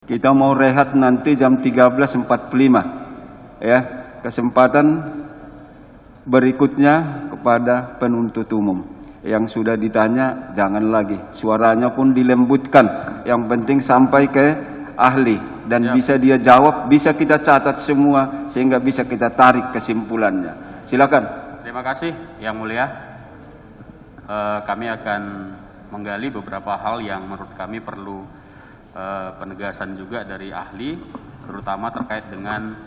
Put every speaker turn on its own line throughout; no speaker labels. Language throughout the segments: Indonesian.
Kita mau rehat nanti jam 13.45. Ya, kesempatan berikutnya kepada penuntut umum. Yang sudah ditanya jangan lagi, suaranya pun dilembutkan. Yang penting sampai ke ahli dan bisa dia jawab, bisa kita catat semua sehingga bisa kita tarik kesimpulannya. Silakan.
Terima kasih Yang Mulia. Kami akan menggali beberapa hal yang menurut kami perlu penegasan juga dari ahli, terutama terkait dengan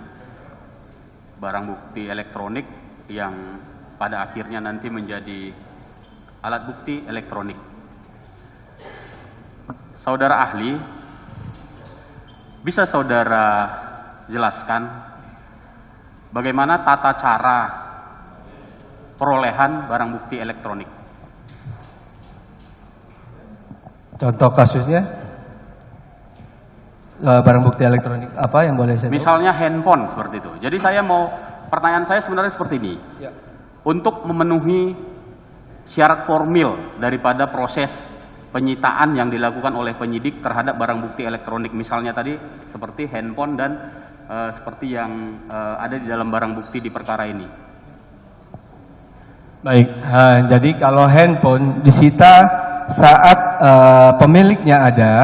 barang bukti elektronik yang pada akhirnya nanti menjadi alat bukti elektronik. Saudara ahli, bisa saudara jelaskan bagaimana tata cara perolehan barang bukti elektronik?
Contoh kasusnya, barang bukti elektronik apa yang boleh saya tahu?
Misalnya handphone seperti itu. Jadi pertanyaan saya sebenarnya seperti ini.
Ya.
Untuk memenuhi syarat formil daripada proses penyitaan yang dilakukan oleh penyidik terhadap barang bukti elektronik, misalnya tadi seperti handphone dan seperti yang ada di dalam barang bukti di perkara ini.
Baik, jadi kalau handphone disita saat pemiliknya ada,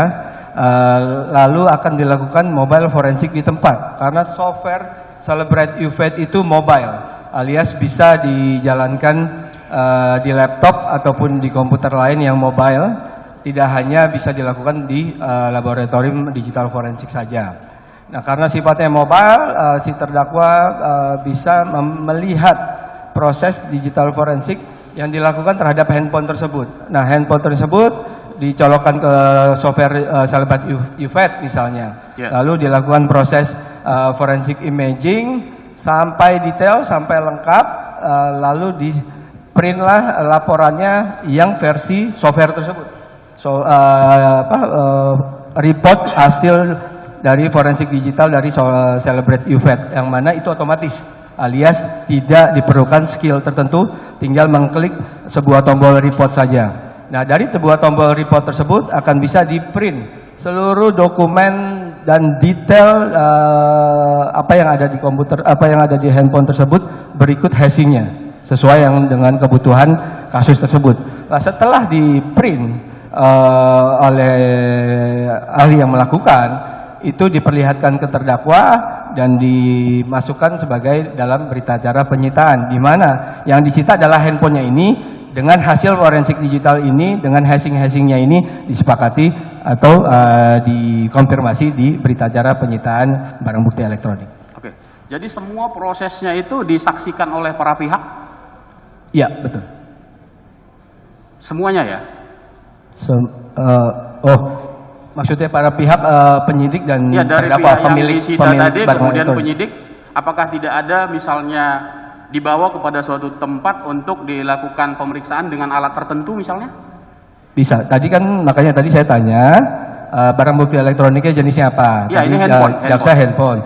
lalu akan dilakukan mobile forensik di tempat, karena software Celebrate UVET itu mobile, alias bisa dijalankan di laptop ataupun di komputer lain yang mobile, tidak hanya bisa dilakukan di laboratorium digital forensik saja. Nah, karena sifatnya mobile, si terdakwa bisa melihat proses digital forensik yang dilakukan terhadap handphone tersebut. Nah, handphone tersebut dicolokkan ke software Celebrate UVET misalnya, lalu dilakukan proses forensik imaging sampai detail, sampai lengkap, lalu di printlah laporannya yang versi software tersebut. Report hasil dari forensik digital dari Celebrate UVET, yang mana itu otomatis, alias tidak diperlukan skill tertentu, tinggal mengklik sebuah tombol report saja. Nah, dari sebuah tombol report tersebut akan bisa di print seluruh dokumen dan detail apa yang ada di komputer, apa yang ada di handphone tersebut berikut hashingnya, sesuai yang dengan kebutuhan kasus tersebut. Nah, setelah di print oleh ahli yang melakukan, itu diperlihatkan ke terdakwa dan dimasukkan sebagai dalam berita acara penyitaan, di mana yang disita adalah handphonenya ini dengan hasil forensik digital ini, dengan hashing-hashingnya ini disepakati atau dikonfirmasi di berita acara penyitaan barang bukti elektronik.
Oke, jadi semua prosesnya itu disaksikan oleh para pihak?
Iya, betul.
Semuanya ya?
Maksudnya para pihak penyidik dan
ya, dari
terdakwa,
pihak
pemilik,
yang disita tadi, kemudian
elektronik.
penyidik, apakah tidak ada misalnya dibawa kepada suatu tempat untuk dilakukan pemeriksaan dengan alat tertentu misalnya?
Bisa. Tadi kan makanya tadi saya tanya barang bukti elektroniknya jenisnya apa?
Ya,
tadi,
ini handphone.
Handphone.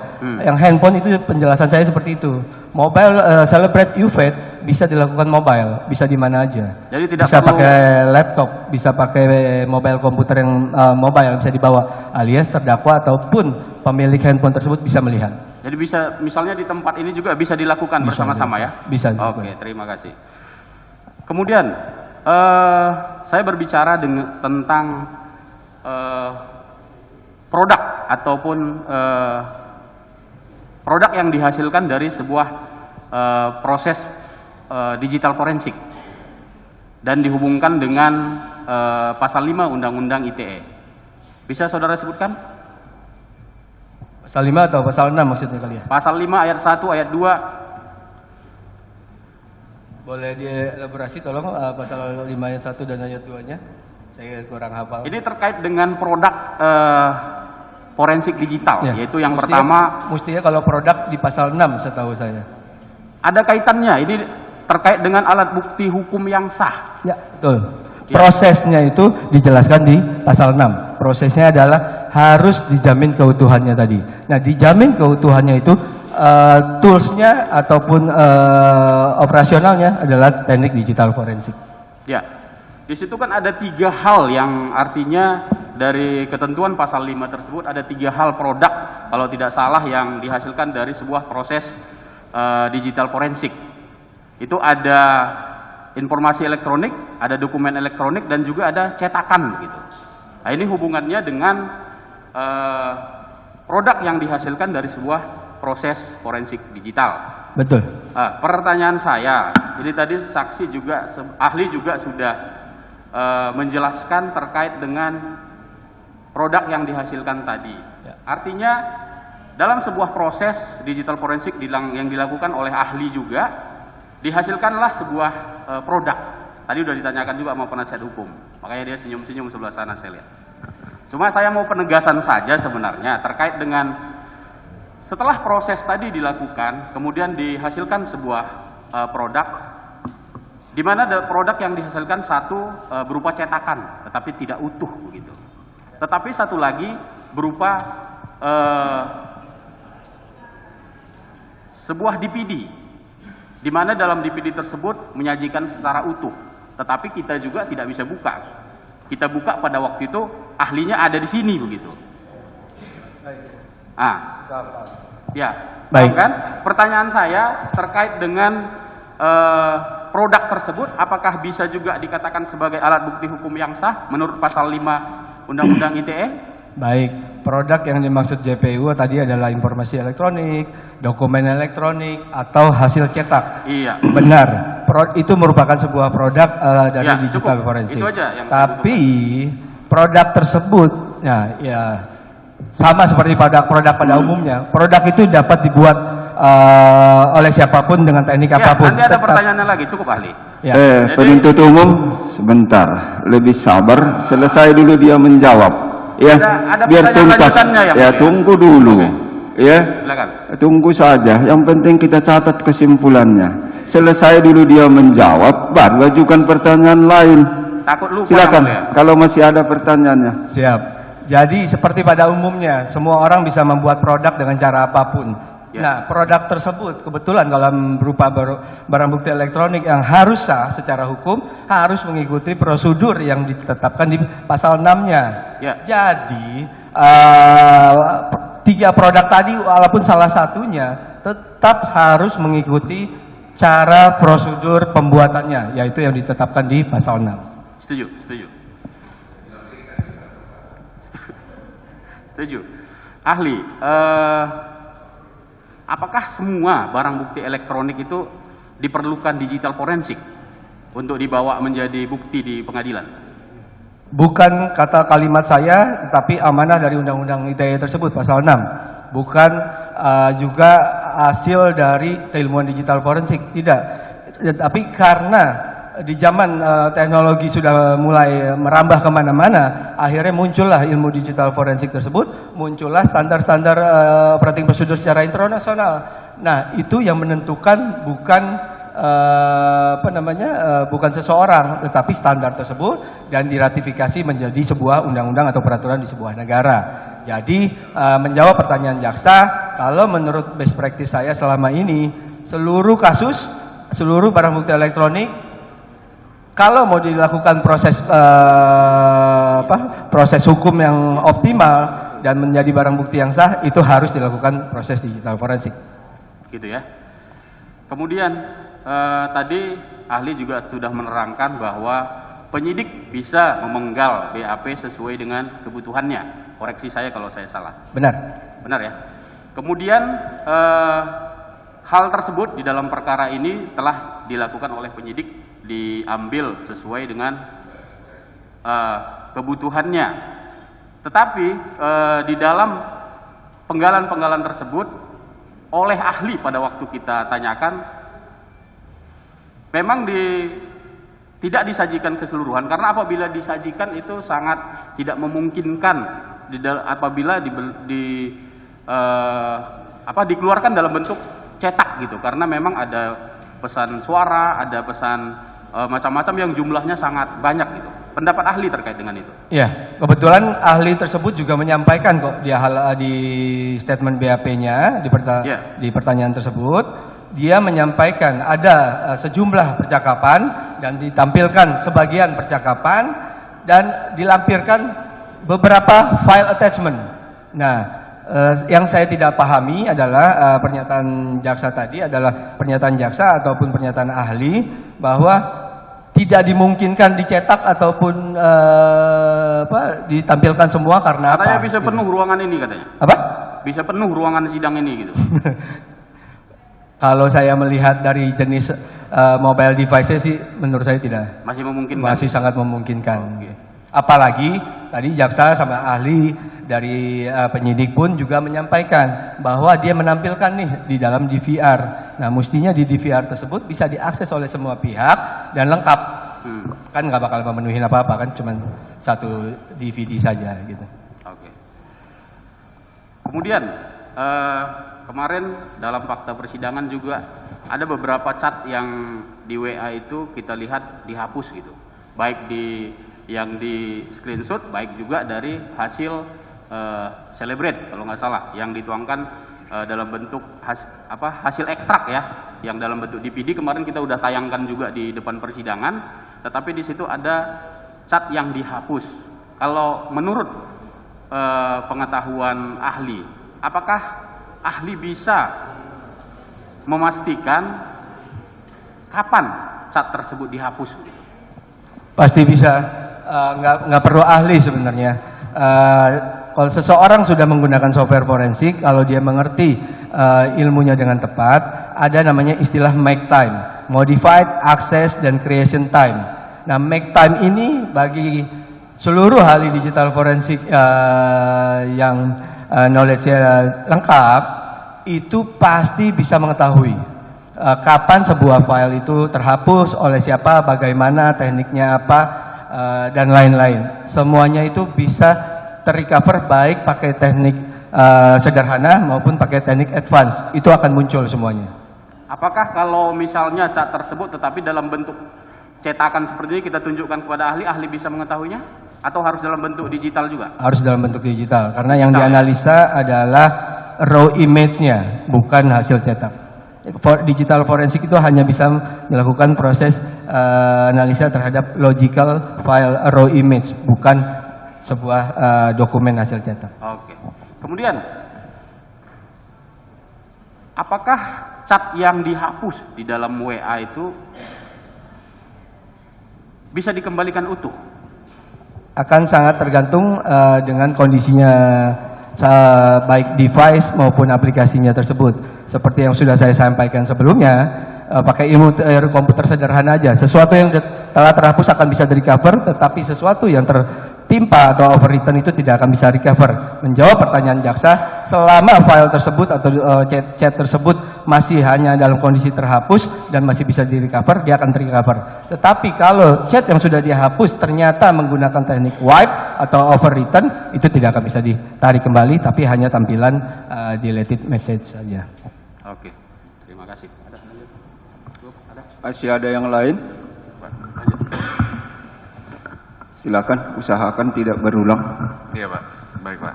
Yang handphone itu penjelasan saya seperti itu. Mobile Celebrate UVET bisa dilakukan mobile, bisa di mana aja.
Jadi tidak
bisa
perlu
pakai laptop, bisa pakai mobile komputer yang mobile bisa dibawa, alias terdakwa ataupun pemilik handphone tersebut bisa melihat.
Jadi bisa misalnya di tempat ini juga bisa dilakukan bersama-sama ya?
Bisa.
Oke, terima kasih. Kemudian saya berbicara tentang produk ataupun produk yang dihasilkan dari sebuah proses digital forensik dan dihubungkan dengan pasal 5 Undang-Undang ITE. Bisa saudara sebutkan?
Pasal 5 atau pasal 6 maksudnya kali ya?
Pasal 5 ayat 1, ayat 2.
Boleh dielaborasi tolong pasal 5 ayat 1 dan ayat 2-nya? Saya kurang hafal.
Ini terkait dengan produk forensik digital, ya, yaitu yang pertama.
Mestinya kalau produk di pasal 6 setahu saya.
Ada kaitannya, ini terkait dengan alat bukti hukum yang sah.
Ya, betul. Prosesnya itu dijelaskan di pasal 6. Prosesnya adalah harus dijamin keutuhannya tadi. Nah, dijamin keutuhannya itu toolsnya ataupun operasionalnya adalah teknik digital forensik.
Ya, di situ kan ada 3 hal yang artinya dari ketentuan pasal 5 tersebut ada 3 hal produk kalau tidak salah yang dihasilkan dari sebuah proses digital forensik. Itu ada informasi elektronik, ada dokumen elektronik, dan juga ada cetakan gitu. Nah, ini hubungannya dengan produk yang dihasilkan dari sebuah proses forensik digital.
Betul.
Pertanyaan saya, ini tadi saksi juga, ahli juga sudah menjelaskan terkait dengan produk yang dihasilkan tadi. Artinya dalam sebuah proses digital forensik yang dilakukan oleh ahli juga dihasilkanlah sebuah produk. Tadi sudah ditanyakan juga sama penasihat hukum, makanya dia senyum-senyum sebelah sana saya lihat. Cuma saya mau penegasan saja sebenarnya terkait dengan setelah proses tadi dilakukan, kemudian dihasilkan sebuah produk, di mana produk yang dihasilkan satu berupa cetakan, tetapi tidak utuh begitu. Tetapi satu lagi berupa sebuah DVD, di mana dalam DVD tersebut menyajikan secara utuh, tetapi kita juga tidak bisa buka. Kita buka pada waktu itu ahlinya ada di sini begitu. Ya,
baik.
kan? Pertanyaan saya terkait dengan produk tersebut, apakah bisa juga dikatakan sebagai alat bukti hukum yang sah menurut pasal 5 Undang-Undang ITE?
Baik, produk yang dimaksud JPU tadi adalah informasi elektronik, dokumen elektronik, atau hasil cetak.
Iya.
Benar, itu merupakan sebuah produk dari
Ya,
digital
cukup.
forensik.
Itu aja yang saya
Tapi produk tersebut, ya sama seperti produk pada umumnya, produk itu dapat dibuat oleh siapapun dengan teknik
Ya,
apapun.
nanti ada pertanyaannya lagi, cukup ahli.
Ya.
Penuntut umum, sebentar, lebih sabar, selesai dulu dia menjawab. Ya,
Ada
biar
pertanyaan
tuntas.
lanjutannya yang
Ya,
mulia.
tunggu dulu. Ya,
Silakan.
tunggu saja. Yang penting kita catat kesimpulannya. Selesai dulu dia menjawab, baru ajukan pertanyaan lain.
Takut lupa.
Silakan,
yang mulia.
kalau masih ada pertanyaannya.
Siap. Jadi seperti pada umumnya, semua orang bisa membuat produk dengan cara apapun.
Ya.
Nah, produk tersebut kebetulan dalam berupa barang bukti elektronik yang harus sah secara hukum, harus mengikuti prosedur yang ditetapkan di pasal 6-nya.
Ya.
Jadi, 3 produk tadi walaupun salah satunya tetap harus mengikuti cara prosedur pembuatannya, yaitu yang ditetapkan di pasal 6.
Setuju. Setuju. Ahli, apakah semua barang bukti elektronik itu diperlukan digital forensik untuk dibawa menjadi bukti di pengadilan?
Bukan kata kalimat saya, tetapi amanah dari Undang-Undang ITE tersebut, pasal 6. Bukan juga hasil dari keilmuan digital forensik, tidak. Tapi karena di zaman teknologi sudah mulai merambah kemana-mana, akhirnya muncullah ilmu digital forensik tersebut, muncullah standar-standar operating procedure secara internasional. Nah, itu yang menentukan bukan bukan seseorang, tetapi standar tersebut dan diratifikasi menjadi sebuah undang-undang atau peraturan di sebuah negara. Jadi menjawab pertanyaan jaksa, kalau menurut best practice saya selama ini, seluruh kasus, seluruh barang bukti elektronik, kalau mau dilakukan proses hukum yang optimal dan menjadi barang bukti yang sah, itu harus dilakukan proses digital forensik.
Gitu ya. Kemudian tadi ahli juga sudah menerangkan bahwa penyidik bisa memenggal BAP sesuai dengan kebutuhannya. Koreksi saya kalau saya salah.
Benar.
Benar ya. Kemudian hal tersebut di dalam perkara ini telah dilakukan oleh penyidik, diambil sesuai dengan kebutuhannya. Tetapi di dalam penggalan-penggalan tersebut oleh ahli pada waktu kita tanyakan, memang tidak disajikan keseluruhan, karena apabila disajikan itu sangat tidak memungkinkan apabila dikeluarkan dalam bentuk cetak gitu, karena memang ada pesan suara, ada pesan macam-macam yang jumlahnya sangat banyak gitu. Pendapat ahli terkait dengan itu?
Ya, kebetulan ahli tersebut juga menyampaikan kok di statement BAP-nya di pertanyaan tersebut, dia menyampaikan ada sejumlah percakapan dan ditampilkan sebagian percakapan dan dilampirkan beberapa file attachment. Nah, yang saya tidak pahami adalah pernyataan jaksa tadi adalah pernyataan jaksa ataupun pernyataan ahli bahwa tidak dimungkinkan dicetak ataupun ditampilkan semua karena
Katanya
apa?
bisa penuh ruangan ini katanya.
Apa?
Bisa penuh ruangan sidang ini gitu.
Kalau saya melihat dari jenis mobile devices sih, menurut saya tidak.
Masih memungkinkan.
Masih sangat memungkinkan.
Oke.
Apalagi tadi jaksa sama ahli dari penyidik pun juga menyampaikan bahwa dia menampilkan nih di dalam DVR. Nah, mestinya di DVR tersebut bisa diakses oleh semua pihak dan lengkap. Kan nggak bakal memenuhi apa-apa kan, cuma satu DVD saja gitu.
Oke. Kemudian kemarin dalam fakta persidangan juga ada beberapa chat yang di WA itu kita lihat dihapus gitu. Baik yang di screenshot, baik juga dari hasil Celebrate kalau nggak salah yang dituangkan dalam bentuk hasil ekstrak ya, yang dalam bentuk DVD kemarin kita udah tayangkan juga di depan persidangan, tetapi di situ ada chat yang dihapus. Kalau menurut pengetahuan ahli, apakah ahli bisa memastikan kapan chat tersebut dihapus?
Pasti bisa. Nggak perlu ahli sebenarnya. Kalau seseorang sudah menggunakan software forensik, kalau dia mengerti ilmunya dengan tepat, ada namanya istilah make time, modified access dan creation time. Nah, make time ini bagi seluruh ahli digital forensik yang knowledge-nya lengkap, itu pasti bisa mengetahui kapan sebuah file itu terhapus, oleh siapa, bagaimana, tekniknya apa, dan lain-lain. Semuanya itu bisa terrecover baik pakai teknik sederhana maupun pakai teknik advance. Itu akan muncul semuanya.
Apakah kalau misalnya cat tersebut tetapi dalam bentuk cetakan seperti ini kita tunjukkan kepada ahli, ahli bisa mengetahuinya? Atau harus dalam bentuk digital juga?
Harus dalam bentuk digital, karena yang dianalisa adalah raw image-nya, bukan hasil cetak. Digital forensik itu hanya bisa melakukan proses analisa terhadap logical file raw image, bukan sebuah dokumen hasil cetak.
Oke. Kemudian, apakah chat yang dihapus di dalam WA itu bisa dikembalikan utuh?
Akan sangat tergantung dengan kondisinya baik device maupun aplikasinya tersebut. Seperti yang sudah saya sampaikan sebelumnya, pakai ilmu komputer sederhana aja. Sesuatu yang telah terhapus akan bisa di-recover, tetapi sesuatu yang tertimpa atau overwritten itu tidak akan bisa recover. Menjawab pertanyaan jaksa, selama file tersebut atau chat tersebut masih hanya dalam kondisi terhapus dan masih bisa di-recover, dia akan ter-recover. Tetapi kalau chat yang sudah dihapus ternyata menggunakan teknik wipe atau overwritten, itu tidak akan bisa ditarik kembali, tapi hanya tampilan deleted message saja.
Oke, terima kasih.
Masih ada yang lain? Silakan, usahakan tidak berulang.
Iya Pak, baik Pak.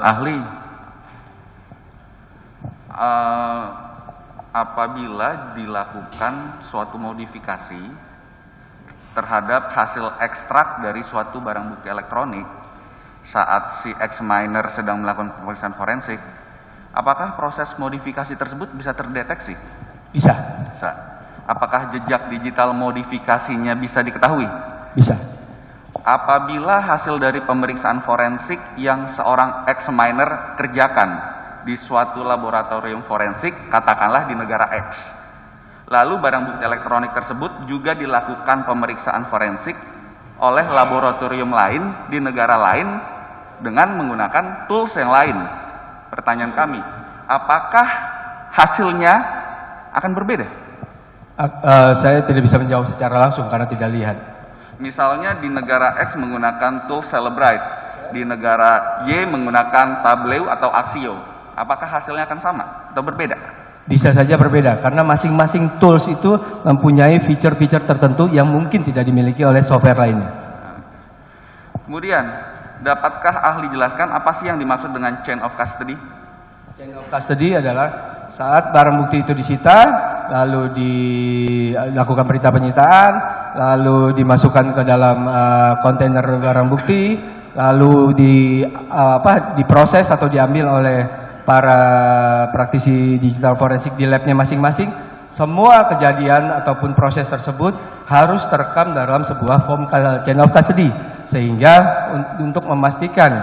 Ahli, apabila dilakukan suatu modifikasi terhadap hasil ekstrak dari suatu barang bukti elektronik saat si examiner sedang melakukan pemeriksaan forensik, apakah proses modifikasi tersebut bisa terdeteksi?
Bisa.
Bisa. Apakah jejak digital modifikasinya bisa diketahui?
Bisa.
Apabila hasil dari pemeriksaan forensik yang seorang examiner kerjakan di suatu laboratorium forensik, katakanlah di negara X, lalu barang bukti elektronik tersebut juga dilakukan pemeriksaan forensik oleh laboratorium lain di negara lain dengan menggunakan tools yang lain. Pertanyaan kami, apakah hasilnya akan berbeda?
Saya tidak bisa menjawab secara langsung karena tidak lihat.
Misalnya di negara X menggunakan tool Celebrate, di negara Y menggunakan Tableau atau Axio. Apakah hasilnya akan sama atau berbeda?
Bisa saja berbeda karena masing-masing tools itu mempunyai fitur-fitur tertentu yang mungkin tidak dimiliki oleh software lainnya.
Kemudian, dapatkah ahli jelaskan apa sih yang dimaksud dengan chain of custody?
Chain of custody adalah saat barang bukti itu disita, lalu dilakukan perintah penyitaan, lalu dimasukkan ke dalam kontainer barang bukti, lalu diproses atau diambil oleh para praktisi digital forensik di labnya masing-masing. Semua kejadian ataupun proses tersebut harus terekam dalam sebuah form chain of custody, sehingga untuk memastikan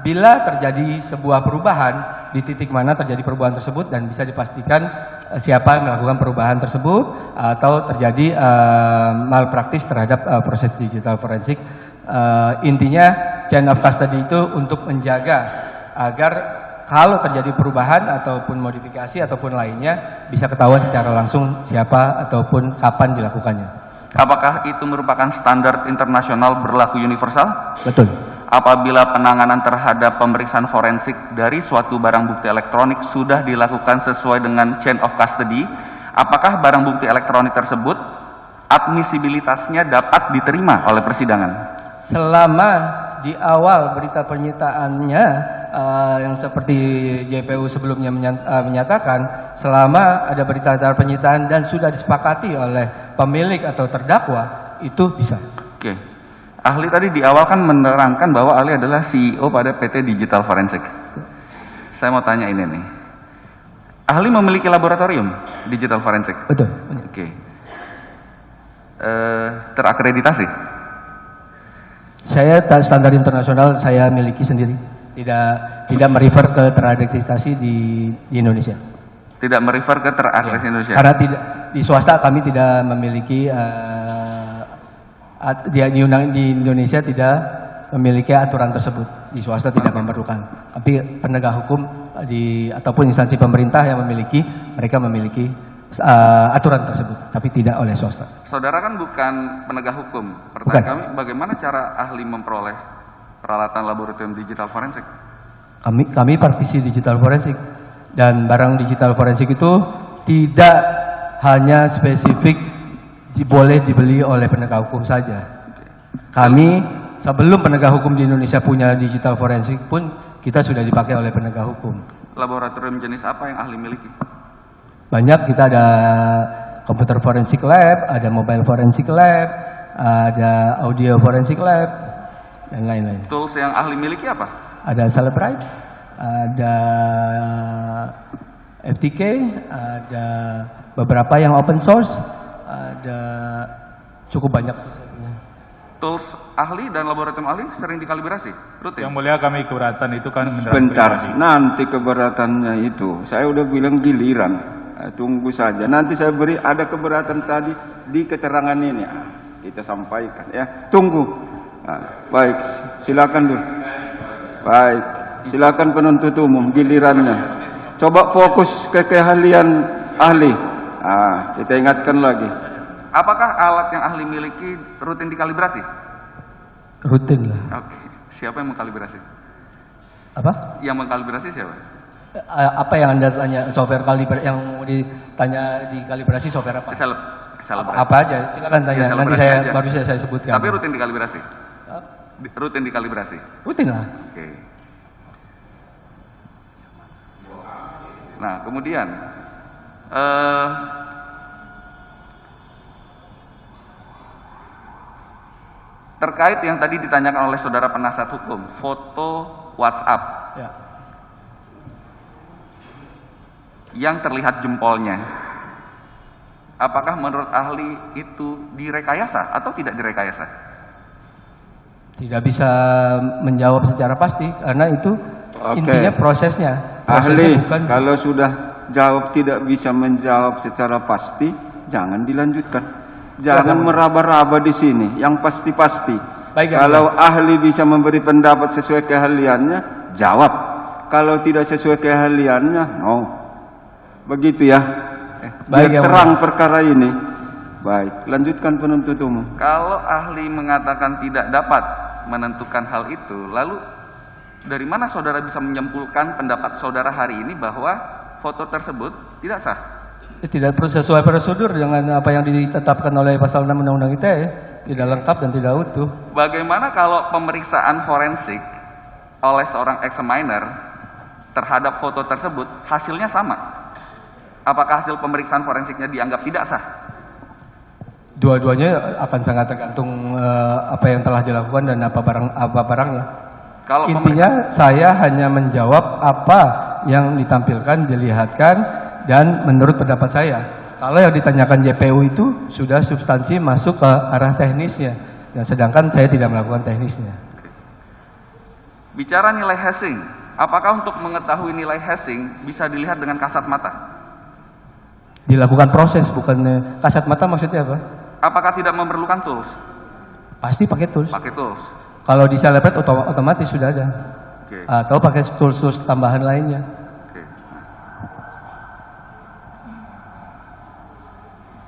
bila terjadi sebuah perubahan, di titik mana terjadi perubahan tersebut dan bisa dipastikan siapa yang melakukan perubahan tersebut atau terjadi malpraktis terhadap proses digital forensik. Intinya chain of custody itu untuk menjaga agar kalau terjadi perubahan ataupun modifikasi ataupun lainnya bisa ketahuan secara langsung siapa ataupun kapan dilakukannya.
Apakah itu merupakan standar internasional berlaku universal?
Betul.
Apabila penanganan terhadap pemeriksaan forensik dari suatu barang bukti elektronik sudah dilakukan sesuai dengan chain of custody, apakah barang bukti elektronik tersebut admisibilitasnya dapat diterima oleh persidangan?
Selama di awal berita penyitaannya yang seperti JPU sebelumnya menyatakan, selama ada berita acara penyitaan dan sudah disepakati oleh pemilik atau terdakwa, itu bisa.
Oke. Ahli tadi di awal kan menerangkan bahwa ahli adalah CEO pada PT Digital Forensik. Saya mau tanya ini nih. Ahli memiliki laboratorium digital forensik?
Betul.
Oke. Terakreditasi?
Saya standar internasional saya miliki sendiri. Tidak merefer ke terakreditasi di Indonesia.
Tidak merefer ke terakreditasi Indonesia?
Karena di swasta kami tidak memiliki di Indonesia tidak memiliki aturan tersebut. Di swasta tidak memerlukan. Tapi penegak hukum ataupun instansi pemerintah yang mereka memiliki aturan tersebut, tapi tidak oleh swasta.
Saudara kan bukan penegak hukum. Pertanyaan kami, bagaimana cara ahli memperoleh peralatan laboratorium digital forensik?
Kami praktisi digital forensik, dan barang digital forensik itu tidak hanya spesifik boleh dibeli oleh penegak hukum saja. Kami sebelum penegak hukum di Indonesia punya digital forensik pun kita sudah dipakai oleh penegak hukum.
Laboratorium jenis apa yang ahli miliki?
Banyak, kita ada komputer forensik lab, ada mobile forensik lab, ada audio forensik lab, dan lain-lain.
Tools yang ahli miliki apa?
Ada Celebrite, ada FTK, ada beberapa yang open source, ada cukup banyak sih sebenarnya.
Tools ahli dan laboratorium ahli sering dikalibrasi? Rutin?
Yang mulia kami keberatan itu kan kendaraan
Bentar,
pribadi.
nanti keberatannya itu saya udah bilang giliran. Tunggu saja, nanti saya beri ada keberatan tadi di keterangan ini. Kita sampaikan ya. Tunggu. Baik, silakan dulu. Baik, silakan penuntut umum gilirannya. Coba fokus ke keahlian ahli. Kita ingatkan lagi.
Apakah alat yang ahli miliki rutin dikalibrasi?
Rutin lah.
Oke. Siapa yang mengkalibrasi?
Apa?
Yang mengkalibrasi siapa?
Apa yang Anda tanya, software yang mau ditanya dikalibrasi software apa? Apa aja, silakan tanya. Nanti saya sebutkan.
Tapi rutin dikalibrasi? Rutin dikalibrasi?
Rutin lah.
Oke. Nah, kemudian terkait yang tadi ditanyakan oleh saudara penasihat hukum, foto WhatsApp
Ya.
yang terlihat jempolnya, apakah menurut ahli itu direkayasa atau tidak direkayasa?
Tidak bisa menjawab secara pasti karena itu intinya prosesnya.
Ahli,
bukan
kalau sudah jawab tidak bisa menjawab secara pasti, jangan dilanjutkan. Jangan meraba-raba di sini, yang pasti-pasti. Kalau ahli bisa memberi pendapat sesuai keahliannya, jawab. Kalau tidak sesuai keahliannya, no. Begitu ya. Biar terang perkara ini. Baik, lanjutkan penuntut umum.
Kalau ahli mengatakan tidak dapat menentukan hal itu, lalu dari mana saudara bisa menyimpulkan pendapat saudara hari ini bahwa foto tersebut tidak sah?
Tidak sesuai prosedur dengan apa yang ditetapkan oleh pasal 6 Undang-Undang ITE, tidak lengkap dan tidak utuh.
Bagaimana kalau pemeriksaan forensik oleh seorang examiner terhadap foto tersebut hasilnya sama? apakah hasil pemeriksaan forensiknya dianggap tidak sah?
Dua-duanya akan sangat tergantung apa yang telah dilakukan dan apa barangnya.
Kalau
Intinya saya hanya menjawab apa yang ditampilkan, dilihatkan, dan menurut pendapat saya. Kalau yang ditanyakan JPU itu sudah substansi masuk ke arah teknisnya, dan sedangkan saya tidak melakukan teknisnya.
bicara nilai hashing, apakah untuk mengetahui nilai hashing bisa dilihat dengan kasat mata?
Dilakukan proses, bukan kasat mata maksudnya apa?
Apakah tidak memerlukan tools?
Pasti pakai tools.
Pakai tools.
Kalau di Celebrate otomatis sudah ada.
Oke.
Atau pakai tools tambahan lainnya.
Oke.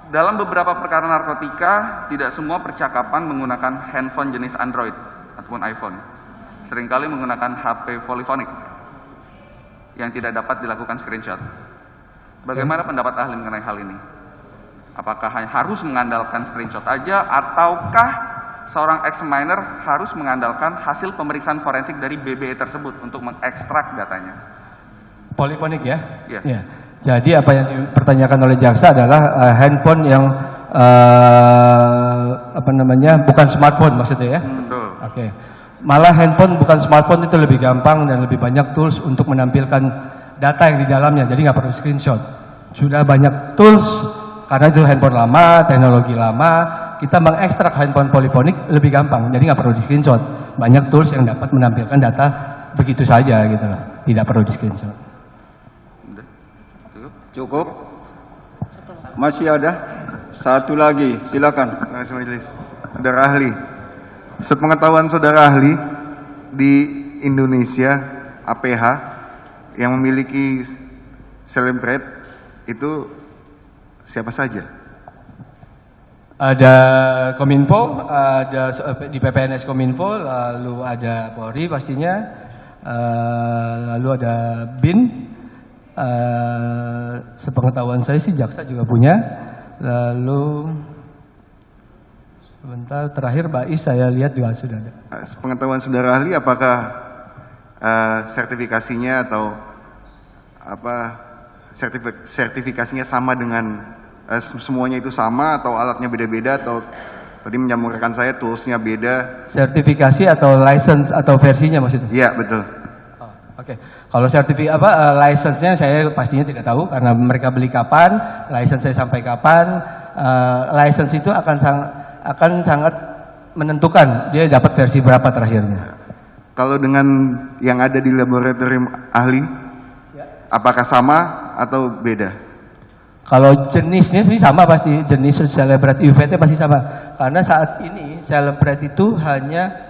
Dalam beberapa perkara narkotika, tidak semua percakapan menggunakan handphone jenis Android ataupun iPhone. Seringkali menggunakan HP polyphonic yang tidak dapat dilakukan screenshot. Bagaimana pendapat ahli mengenai hal ini? Apakah harus mengandalkan screenshot aja, ataukah seorang ex-miner harus mengandalkan hasil pemeriksaan forensik dari BBE tersebut untuk mengekstrak datanya?
Polyphonic ya?
Iya.
Ya. Jadi apa yang dipertanyakan oleh jaksa adalah handphone yang bukan smartphone maksudnya ya?
Betul.
Oke. Malah handphone bukan smartphone itu lebih gampang dan lebih banyak tools untuk menampilkan data yang di dalamnya. Jadi nggak perlu screenshot. Sudah banyak tools karena itu handphone lama, teknologi lama. Kita mengekstrak handphone polyphonic lebih gampang. Jadi nggak perlu di screenshot. Banyak tools yang dapat menampilkan data begitu saja gitu loh. Tidak perlu di screenshot.
Cukup? Masih ada? Satu lagi, silakan.
Terima kasih majelis. Saudara ahli, sepengetahuan saudara ahli di Indonesia APH yang memiliki Celebrate itu siapa saja?
Ada Kominfo, ada di PPNS Kominfo, lalu ada Polri pastinya, lalu ada BIN. Sepengetahuan saya sih jaksa juga punya. Lalu sebentar, terakhir Bais saya lihat juga sudah ada.
Sepengetahuan saudara ahli, apakah sertifikasinya atau sertifikasinya sama dengan semuanya itu sama, atau alatnya beda-beda, atau tadi menyamurkan saya toolsnya beda?
Sertifikasi atau license atau versinya maksudnya?
Iya betul.
Oke. Kalau license-nya saya pastinya tidak tahu karena mereka beli kapan, license saya sampai kapan. License itu akan sangat menentukan dia dapat versi berapa terakhirnya.
Kalau dengan yang ada di laboratorium ahli, apakah sama atau beda?
Kalau jenisnya sih sama pasti, jenis Celebrate UVT pasti sama. Karena saat ini Celebrate itu hanya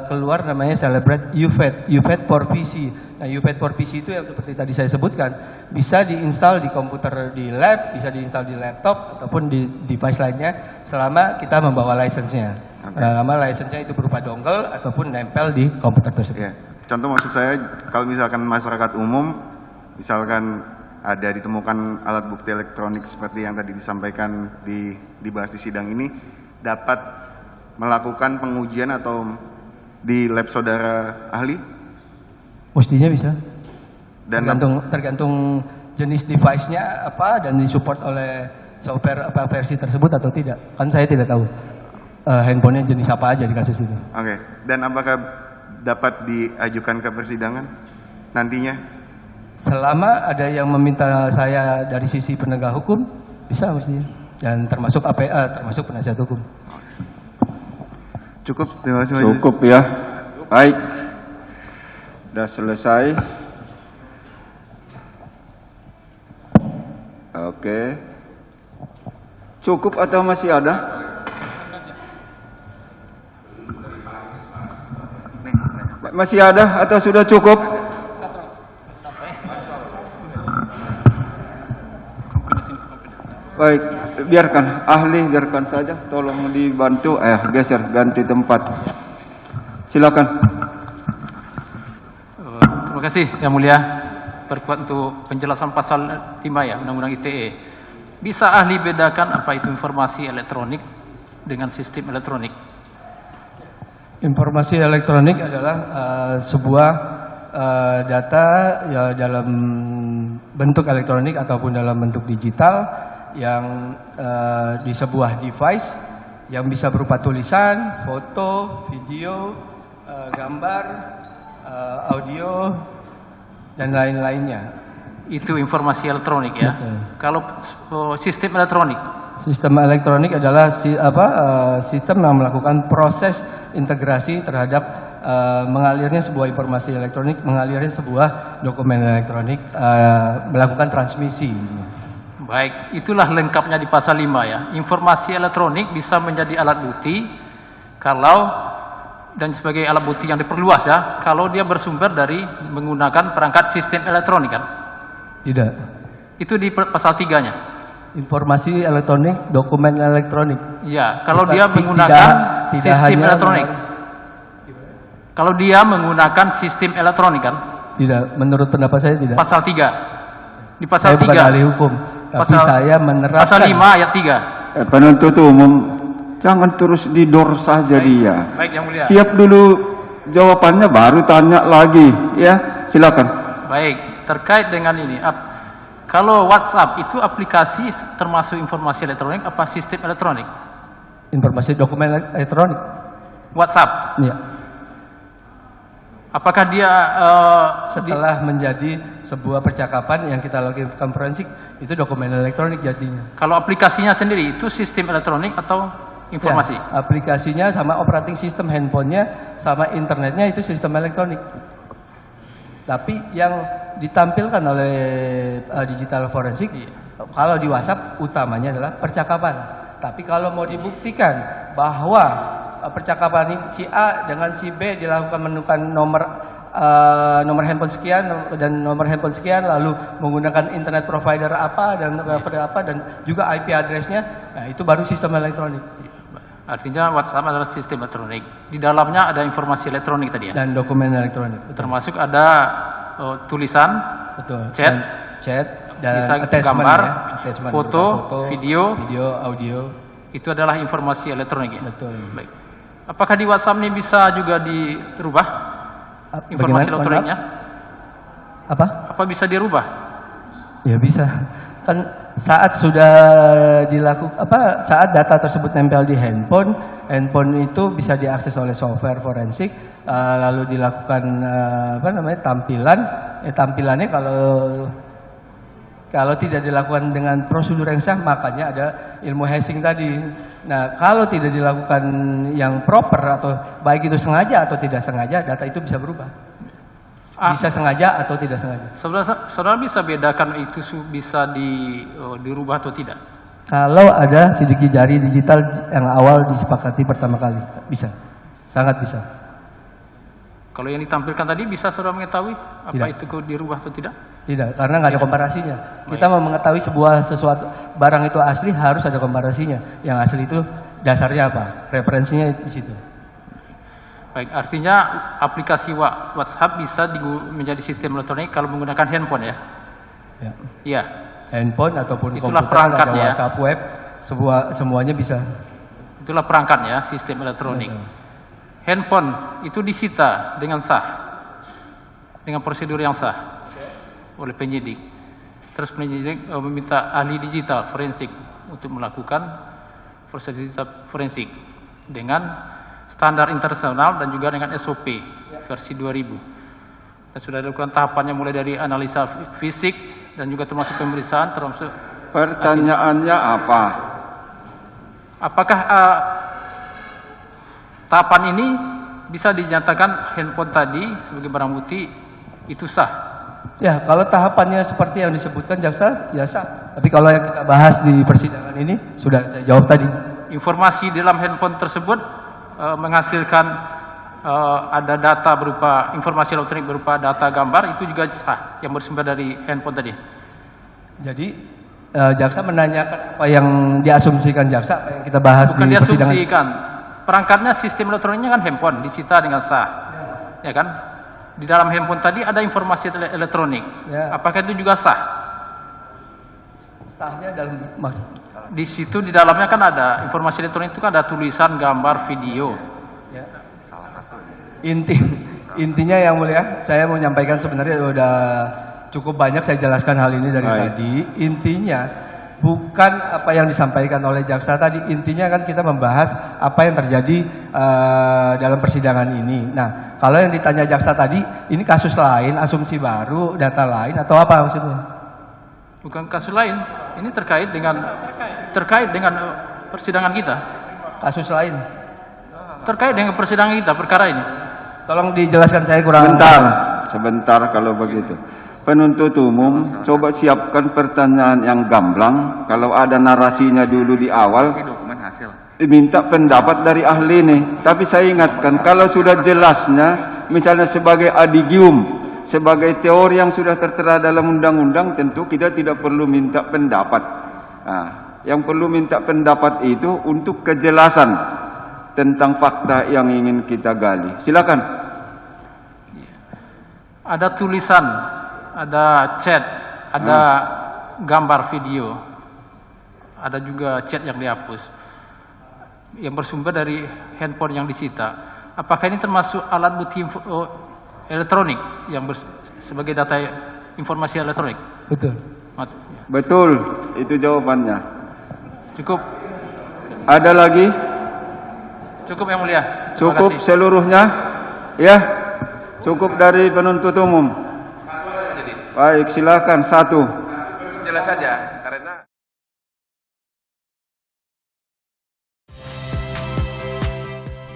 keluar namanya Celebrate UVET for PC. Nah, UVET for PC itu yang seperti tadi saya sebutkan, bisa diinstal di komputer di lab, bisa diinstal di laptop ataupun di device lainnya selama kita membawa license-nya. Selama license-nya itu berupa dongle ataupun nempel di komputer tersebut.
Ya. Contoh maksud saya, kalau misalkan masyarakat umum, misalkan ada ditemukan alat bukti elektronik seperti yang tadi disampaikan dibahas di sidang ini, dapat melakukan pengujian atau di lab saudara ahli?
Mestinya bisa.
Dan
Tergantung jenis device-nya apa dan disupport oleh software apa versi tersebut atau tidak. Kan saya tidak tahu handphonenya jenis apa aja di kasus itu.
Oke. Dan apakah dapat diajukan ke persidangan nantinya?
Selama ada yang meminta saya dari sisi penegak hukum, bisa mestinya. Dan termasuk APA, termasuk penasihat hukum.
Cukup, terima kasih majelis.
Cukup ya. Baik. Sudah selesai. Oke. Cukup atau masih ada? Masih ada atau sudah cukup? Baik, biarkan ahli, biarkan saja. Tolong dibantu. Geser, ganti tempat. Silakan.
Terima kasih Yang Mulia. Berkuat untuk penjelasan pasal 5 ya, Undang-Undang ITE. Bisa ahli bedakan apa itu informasi elektronik dengan sistem elektronik?
Informasi elektronik adalah sebuah data ya dalam bentuk elektronik ataupun dalam bentuk digital yang di sebuah device yang bisa berupa tulisan, foto, video, gambar, audio, dan lain-lainnya.
Itu informasi elektronik ya.
Betul.
Kalau sistem elektronik,
Sistem elektronik adalah sistem yang melakukan proses integrasi terhadap mengalirnya sebuah informasi elektronik, mengalirnya sebuah dokumen elektronik, melakukan transmisi.
baik, itulah lengkapnya di pasal 5 ya. Informasi elektronik bisa menjadi alat bukti kalau dan sebagai alat bukti yang diperluas ya, kalau dia bersumber dari menggunakan perangkat sistem elektronik kan?
Tidak.
Itu di pasal 3-nya.
Informasi elektronik, dokumen elektronik.
Ya, kalau
Bukan,
dia menggunakan
tidak
sistem
hanya
elektronik. Kalau dia menggunakan sistem elektronik kan?
Tidak, menurut pendapat saya tidak.
Pasal 3. Di pasal
Saya bukan
3.
ahli hukum, tapi
Pasal-
saya menerapkan.
Pasal 5 ayat 3.
Penuntut umum jangan terus didor saja dia.
Baik yang mulia.
Siap dulu jawabannya baru tanya lagi, ya. Silakan.
Baik, terkait dengan ini, kalau WhatsApp itu aplikasi termasuk informasi elektronik apa sistem elektronik?
Informasi dokumen elektronik.
WhatsApp,
Ya.
apakah dia
Setelah menjadi sebuah percakapan yang kita lakukan forensik, itu dokumen elektronik jadinya.
kalau aplikasinya sendiri itu sistem elektronik atau informasi?
Ya, aplikasinya sama operating system handphonenya sama internetnya itu sistem elektronik. Tapi yang ditampilkan oleh digital forensik, kalau di WhatsApp utamanya adalah percakapan. Tapi kalau mau dibuktikan bahwa percakapan si A dengan si B dilakukan menemukan nomor handphone sekian dan nomor handphone sekian, lalu menggunakan internet provider apa dan juga IP addressnya, nah itu baru sistem elektronik.
Artinya WhatsApp adalah sistem elektronik. Di dalamnya ada informasi elektronik tadi ya.
Dan dokumen elektronik.
Termasuk ada tulisan,
Betul.
Chat.
Dan
bisa
attachment
gambar,
ya. Attachment
foto,
berupa
video.
audio.
Itu adalah informasi elektronik ya.
Betul.
Baik. Apakah di WhatsApp ini bisa juga dirubah informasi
Bagaimana?
elektroniknya?
Apa?
Apa bisa dirubah?
Ya bisa. Kan saat sudah saat data tersebut nempel di handphone itu bisa diakses oleh software forensik, lalu dilakukan tampilan. Tampilannya kalau tidak dilakukan dengan prosedur yang sah, makanya ada ilmu hashing tadi. Nah, kalau tidak dilakukan yang proper atau baik itu sengaja atau tidak sengaja, data itu bisa berubah. Bisa sengaja atau tidak sengaja.
Saudara bisa bedakan itu bisa dirubah atau tidak?
Kalau ada sidik jari digital yang awal disepakati pertama kali, bisa. Sangat bisa.
Kalau yang ditampilkan tadi bisa saudara mengetahui apa
Tidak.
itu dirubah atau tidak?
Tidak, karena nggak ada komparasinya. Kita mau mengetahui sesuatu barang itu asli harus ada komparasinya. Yang asli itu dasarnya apa? Referensinya di situ.
Baik, artinya aplikasi WhatsApp bisa menjadi sistem elektronik kalau menggunakan handphone ya?
Ya.
Iya.
Handphone ataupun
Itulah
komputer,
perangkat
ada
ya.
WhatsApp web, semuanya bisa.
Itulah perangkatnya sistem elektronik. Handphone itu disita dengan sah, dengan prosedur yang sah oleh penyidik. Terus penyidik meminta ahli digital forensik untuk melakukan proses digital forensik dengan standar internasional dan juga dengan SOP versi 2000. Dan sudah dilakukan tahapannya mulai dari analisa fisik dan juga termasuk pemeriksaan termasuk.
Pertanyaannya apa?
Apakah tahapan ini bisa dinyatakan handphone tadi sebagai barang bukti itu sah?
Ya, kalau tahapannya seperti yang disebutkan jaksa, ya sah. Tapi kalau yang kita bahas di persidangan ini sudah saya jawab tadi.
Informasi dalam handphone tersebut menghasilkan ada data berupa informasi elektronik berupa data gambar itu juga sah yang bersumber dari handphone tadi.
Jadi jaksa menanyakan apa yang diasumsikan jaksa, apa yang kita bahas
Bukan
di persidangan.
diasumsikan. Perangkatnya sistem elektroniknya kan handphone disita dengan sah. Ya kan? Di dalam handphone tadi ada informasi elektronik.
Ya.
Apakah itu juga sah?
Sahnya dalam maksud
Di situ di dalamnya kan ada informasi elektronik itu kan ada tulisan, gambar, video.
ya. Intinya yang mulia, saya mau menyampaikan sebenarnya sudah cukup banyak saya jelaskan hal ini dari
Baik.
tadi. Intinya bukan apa yang disampaikan oleh jaksa tadi. Intinya kan kita membahas apa yang terjadi dalam persidangan ini. Nah, kalau yang ditanya jaksa tadi, ini kasus lain, asumsi baru, data lain, atau apa maksudnya?
Bukan kasus lain. Ini terkait dengan persidangan kita.
Kasus lain.
Terkait dengan persidangan kita perkara ini.
Tolong dijelaskan, saya kurang.
Sebentar kalau begitu. Penuntut umum, coba siapkan pertanyaan yang gamblang. Kalau ada narasinya dulu di awal,
Si dokumen hasil.
diminta pendapat dari ahli nih. Tapi saya ingatkan, kalau sudah jelasnya, misalnya sebagai adigium, sebagai teori yang sudah tertera dalam undang-undang, tentu kita tidak perlu minta pendapat. Nah, yang perlu minta pendapat itu untuk kejelasan tentang fakta yang ingin kita gali. Silakan.
Ada tulisan, ada chat, ada gambar video, ada juga chat yang dihapus, yang bersumber dari handphone yang disita. Apakah ini termasuk alat bukti elektronik yang sebagai data informasi elektronik?
Betul.
Betul, itu jawabannya.
Cukup,
Ada lagi?
cukup yang mulia. Terima
Cukup
kasih.
seluruhnya? Ya, cukup dari penuntut umum. Baik, silakan satu.
Jelas saja, karena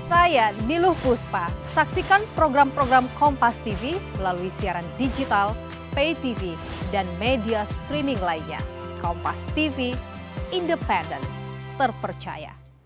Saya Niluh Puspa. Saksikan program-program Kompas TV melalui siaran digital, pay TV, dan media streaming lainnya. Kompas TV, independen, terpercaya.